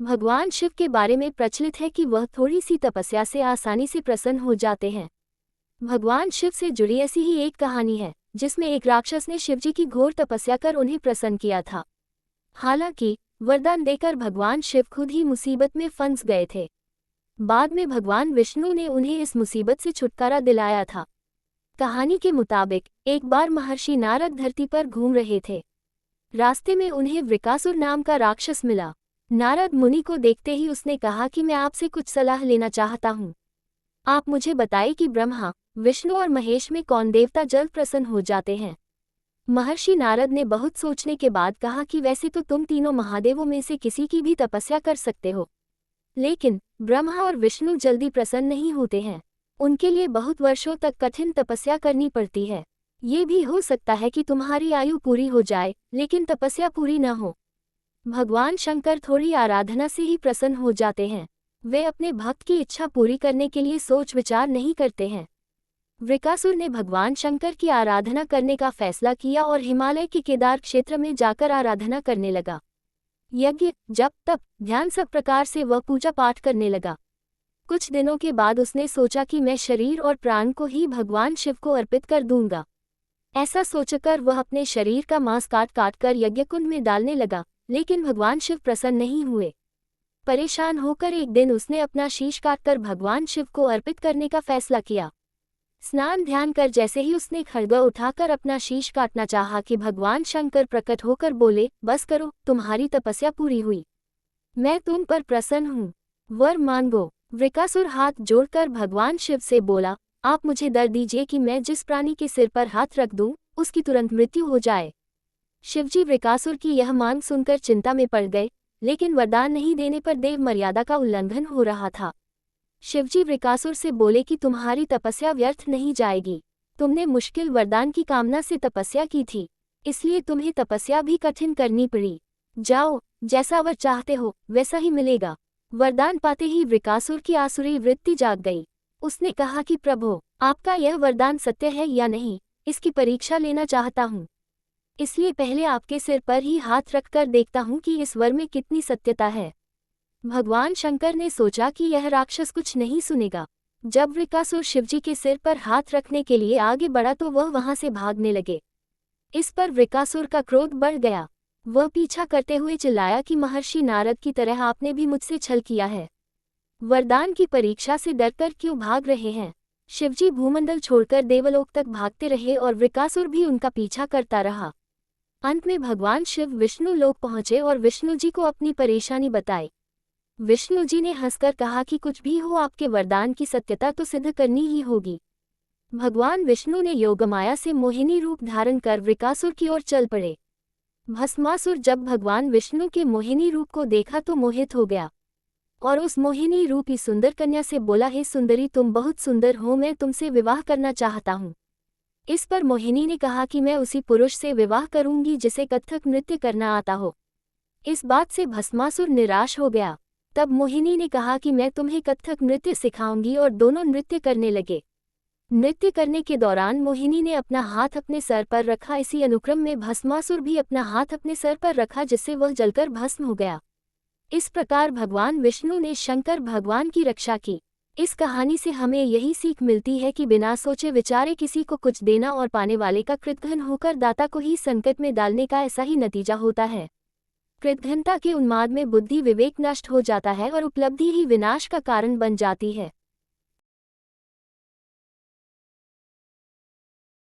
भगवान शिव के बारे में प्रचलित है कि वह थोड़ी सी तपस्या से आसानी से प्रसन्न हो जाते हैं। भगवान शिव से जुड़ी ऐसी ही एक कहानी है जिसमें एक राक्षस ने शिवजी की घोर तपस्या कर उन्हें प्रसन्न किया था। हालांकि वरदान देकर भगवान शिव खुद ही मुसीबत में फंस गए थे। बाद में भगवान विष्णु ने उन्हें इस मुसीबत से छुटकारा दिलाया था। कहानी के मुताबिक एक बार महर्षि नारद धरती पर घूम रहे थे। रास्ते में उन्हें वृकासुर नाम का राक्षस मिला। नारद मुनि को देखते ही उसने कहा कि मैं आपसे कुछ सलाह लेना चाहता हूँ। आप मुझे बताइए कि ब्रह्मा, विष्णु और महेश में कौन देवता जल्द प्रसन्न हो जाते हैं। महर्षि नारद ने बहुत सोचने के बाद कहा कि वैसे तो तुम तीनों महादेवों में से किसी की भी तपस्या कर सकते हो, लेकिन ब्रह्मा और विष्णु जल्दी प्रसन्न नहीं होते हैं। उनके लिए बहुत वर्षों तक कठिन तपस्या करनी पड़ती है। ये भी हो सकता है कि तुम्हारी आयु पूरी हो जाए लेकिन तपस्या पूरी न हो। भगवान शंकर थोड़ी आराधना से ही प्रसन्न हो जाते हैं। वे अपने भक्त की इच्छा पूरी करने के लिए सोच विचार नहीं करते हैं। वृकासुर ने भगवान शंकर की आराधना करने का फैसला किया और हिमालय के केदार क्षेत्र में जाकर आराधना करने लगा। यज्ञ, जप, तप, ध्यान सब प्रकार से वह पूजा पाठ करने लगा। कुछ दिनों के बाद उसने सोचा कि मैं शरीर और प्राण को ही भगवान शिव को अर्पित कर दूंगा। ऐसा सोचकर वह अपने शरीर का मांस काट काट कर यज्ञकुंड में डालने लगा, लेकिन भगवान शिव प्रसन्न नहीं हुए। परेशान होकर एक दिन उसने अपना शीश काटकर भगवान शिव को अर्पित करने का फैसला किया। स्नान ध्यान कर जैसे ही उसने खड्ग उठाकर अपना शीश काटना चाहा कि भगवान शंकर प्रकट होकर बोले, बस करो, तुम्हारी तपस्या पूरी हुई। मैं तुम पर प्रसन्न हूँ, वर मांगो। वृकासुर हाथ जोड़कर भगवान शिव से बोला, आप मुझे वर दीजिए कि मैं जिस प्राणी के सिर पर हाथ रख दूं, उसकी तुरंत मृत्यु हो जाए। शिवजी वृकासुर की यह मांग सुनकर चिंता में पड़ गए, लेकिन वरदान नहीं देने पर देव मर्यादा का उल्लंघन हो रहा था। शिवजी वृकासुर से बोले कि तुम्हारी तपस्या व्यर्थ नहीं जाएगी। तुमने मुश्किल वरदान की कामना से तपस्या की थी, इसलिए तुम्हें तपस्या भी कठिन करनी पड़ी। जाओ, जैसा वर चाहते हो वैसा ही मिलेगा। वरदान पाते ही वृकासुर की आसुरी वृत्ति जाग गई। उसने कहा कि प्रभो, आपका यह वरदान सत्य है या नहीं, इसकी परीक्षा लेना चाहता हूँ। इसलिए पहले आपके सिर पर ही हाथ रखकर देखता हूँ कि इस वर में कितनी सत्यता है। भगवान शंकर ने सोचा कि यह राक्षस कुछ नहीं सुनेगा। जब वृकासुर शिवजी के सिर पर हाथ रखने के लिए आगे बढ़ा तो वह वहां से भागने लगे। इस पर वृकासुर का क्रोध बढ़ गया। वह पीछा करते हुए चिल्लाया कि महर्षि नारद की तरह आपने भी मुझसे छल किया है। वरदान की परीक्षा से डरकर क्यों भाग रहे हैं। शिवजी भूमंडल छोड़कर देवलोक तक भागते रहे और वृकासुर भी उनका पीछा करता रहा। अंत में भगवान शिव विष्णु लोक पहुंचे और विष्णु जी को अपनी परेशानी बताई। विष्णु जी ने हंसकर कहा कि कुछ भी हो, आपके वरदान की सत्यता तो सिद्ध करनी ही होगी। भगवान विष्णु ने योगमाया से मोहिनी रूप धारण कर वृकासुर की ओर चल पड़े। भस्मासुर जब भगवान विष्णु के मोहिनी रूप को देखा तो मोहित हो गया और उस मोहिनी रूपी सुंदर कन्या से बोला, हे सुंदरी, तुम बहुत सुंदर हो, मैं तुमसे विवाह करना चाहता हूँ। इस पर मोहिनी ने कहा कि मैं उसी पुरुष से विवाह करूंगी जिसे कथक नृत्य करना आता हो। इस बात से भस्मासुर निराश हो गया। तब मोहिनी ने कहा कि मैं तुम्हें कथक नृत्य सिखाऊंगी और दोनों नृत्य करने लगे। नृत्य करने के दौरान मोहिनी ने अपना हाथ अपने सर पर रखा। इसी अनुक्रम में भस्मासुर भी अपना हाथ अपने सर पर रखा, जिससे वह जलकर भस्म हो गया। इस प्रकार भगवान विष्णु ने शंकर भगवान की रक्षा की। इस कहानी से हमें यही सीख मिलती है कि बिना सोचे विचारे किसी को कुछ देना और पाने वाले का कृतघ्न होकर दाता को ही संकट में डालने का ऐसा ही नतीजा होता है। कृतघ्नता के उन्माद में बुद्धि विवेक नष्ट हो जाता है और उपलब्धि ही विनाश का कारण बन जाती है।